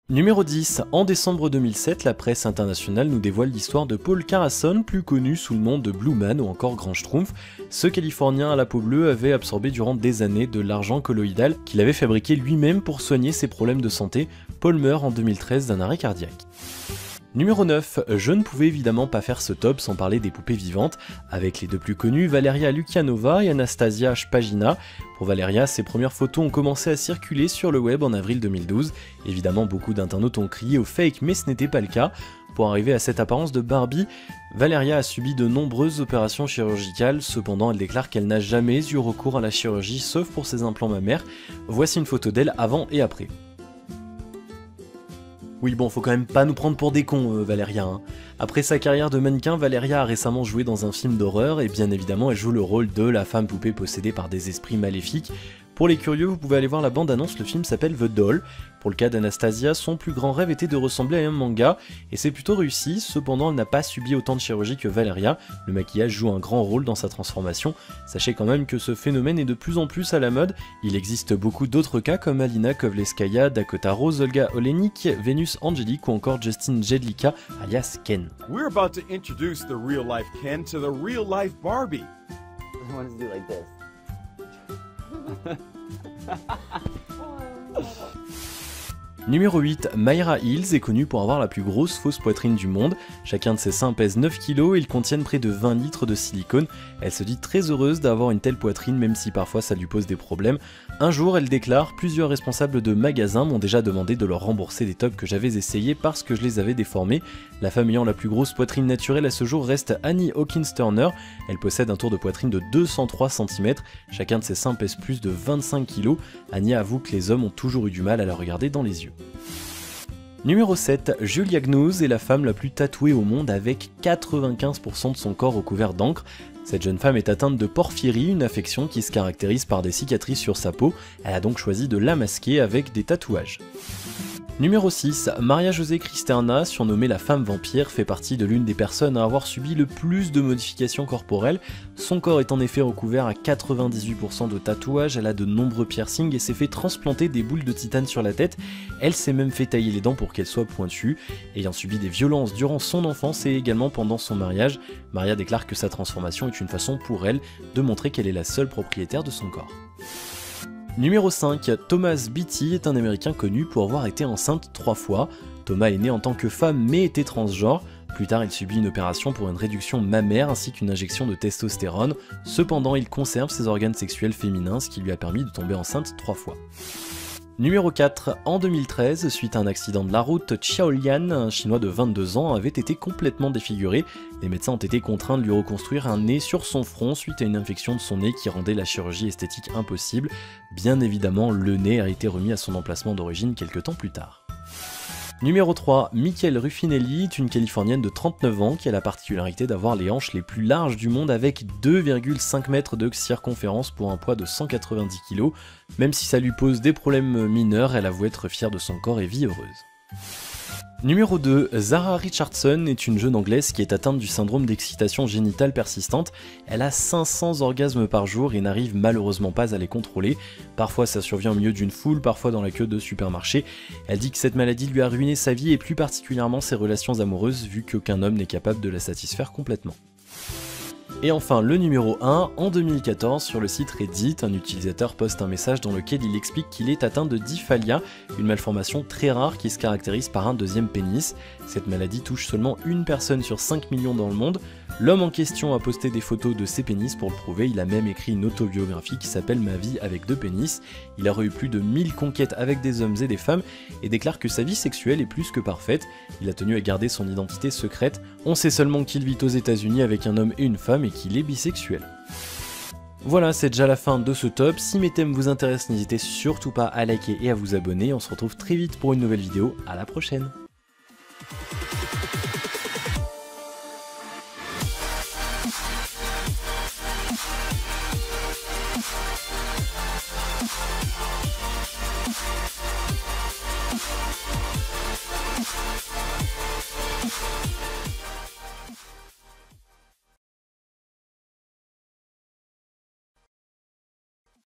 Numéro 10. En décembre 2007, la presse internationale nous dévoile l'histoire de Paul Carasson, plus connu sous le nom de Blue Man ou encore Grand Schtroumpf. Ce Californien à la peau bleue avait absorbé durant des années de l'argent colloïdal qu'il avait fabriqué lui-même pour soigner ses problèmes de santé. Paul meurt en 2013 d'un arrêt cardiaque. Numéro 9. Je ne pouvais évidemment pas faire ce top sans parler des poupées vivantes, avec les deux plus connues, Valeria Lukianova et Anastasia Shpagina. Pour Valeria, ses premières photos ont commencé à circuler sur le web en avril 2012. Évidemment, beaucoup d'internautes ont crié au fake, mais ce n'était pas le cas. Pour arriver à cette apparence de Barbie, Valeria a subi de nombreuses opérations chirurgicales, cependant elle déclare qu'elle n'a jamais eu recours à la chirurgie sauf pour ses implants mammaires. Voici une photo d'elle avant et après. Oui bon, faut quand même pas nous prendre pour des cons, Valeria. Après sa carrière de mannequin, Valeria a récemment joué dans un film d'horreur et bien évidemment elle joue le rôle de la femme poupée possédée par des esprits maléfiques. Pour les curieux, vous pouvez aller voir la bande-annonce, le film s'appelle The Doll. Pour le cas d'Anastasia, son plus grand rêve était de ressembler à un manga, et c'est plutôt réussi, cependant elle n'a pas subi autant de chirurgie que Valeria, le maquillage joue un grand rôle dans sa transformation. Sachez quand même que ce phénomène est de plus en plus à la mode, il existe beaucoup d'autres cas comme Alina Kovleskaya, Dakota Rose, Olga Olenik, Venus Angelique ou encore Justin Jedlicka alias Ken. We're about to introduce the real-life Ken to the real-life Barbie. I want to do like this. Numéro 8, Mayra Hills est connue pour avoir la plus grosse fausse poitrine du monde. Chacun de ses seins pèse 9 kg et ils contiennent près de 20 litres de silicone. Elle se dit très heureuse d'avoir une telle poitrine même si parfois ça lui pose des problèmes. Un jour, elle déclare « Plusieurs responsables de magasins m'ont déjà demandé de leur rembourser des tops que j'avais essayés parce que je les avais déformés. La femme ayant la plus grosse poitrine naturelle à ce jour reste Annie Hawkins Turner. Elle possède un tour de poitrine de 203 cm. Chacun de ses seins pèse plus de 25 kg. Annie avoue que les hommes ont toujours eu du mal à la regarder dans les yeux. Numéro 7, Julia Gnous est la femme la plus tatouée au monde avec 95% de son corps recouvert d'encre. Cette jeune femme est atteinte de porphyrie, une affection qui se caractérise par des cicatrices sur sa peau. Elle a donc choisi de la masquer avec des tatouages. Numéro 6, Maria José Cristerna, surnommée la femme vampire, fait partie de l'une des personnes à avoir subi le plus de modifications corporelles. Son corps est en effet recouvert à 98% de tatouages, elle a de nombreux piercings et s'est fait transplanter des boules de titane sur la tête. Elle s'est même fait tailler les dents pour qu'elles soient pointues. Ayant subi des violences durant son enfance et également pendant son mariage, Maria déclare que sa transformation est une façon pour elle de montrer qu'elle est la seule propriétaire de son corps. Numéro 5, Thomas Beatty est un américain connu pour avoir été enceinte 3 fois. Thomas est né en tant que femme mais était transgenre. Plus tard, il subit une opération pour une réduction mammaire ainsi qu'une injection de testostérone. Cependant, il conserve ses organes sexuels féminins, ce qui lui a permis de tomber enceinte 3 fois. Numéro 4, en 2013, suite à un accident de la route, Xiaolian, un chinois de 22 ans, avait été complètement défiguré. Les médecins ont été contraints de lui reconstruire un nez sur son front suite à une infection de son nez qui rendait la chirurgie esthétique impossible. Bien évidemment, le nez a été remis à son emplacement d'origine quelques temps plus tard. Numéro 3, Michelle Ruffinelli est une Californienne de 39 ans qui a la particularité d'avoir les hanches les plus larges du monde avec 2,5 mètres de circonférence pour un poids de 190 kg. Même si ça lui pose des problèmes mineurs, elle avoue être fière de son corps et vit heureuse. Numéro 2, Zara Richardson est une jeune anglaise qui est atteinte du syndrome d'excitation génitale persistante. Elle a 500 orgasmes par jour et n'arrive malheureusement pas à les contrôler. Parfois ça survient au milieu d'une foule, parfois dans la queue de supermarché. Elle dit que cette maladie lui a ruiné sa vie et plus particulièrement ses relations amoureuses vu qu'aucun homme n'est capable de la satisfaire complètement. Et enfin le numéro 1, en 2014 sur le site Reddit, un utilisateur poste un message dans lequel il explique qu'il est atteint de dysphalia, une malformation très rare qui se caractérise par un deuxième pénis. Cette maladie touche seulement une personne sur 5 millions dans le monde. L'homme en question a posté des photos de ses pénis pour le prouver, il a même écrit une autobiographie qui s'appelle Ma vie avec 2 pénis. Il aurait eu plus de 1000 conquêtes avec des hommes et des femmes et déclare que sa vie sexuelle est plus que parfaite. Il a tenu à garder son identité secrète. On sait seulement qu'il vit aux États-Unis avec un homme et une femme et qu'il est bisexuel. Voilà, c'est déjà la fin de ce top. Si mes thèmes vous intéressent, n'hésitez surtout pas à liker et à vous abonner. On se retrouve très vite pour une nouvelle vidéo. À la prochaine.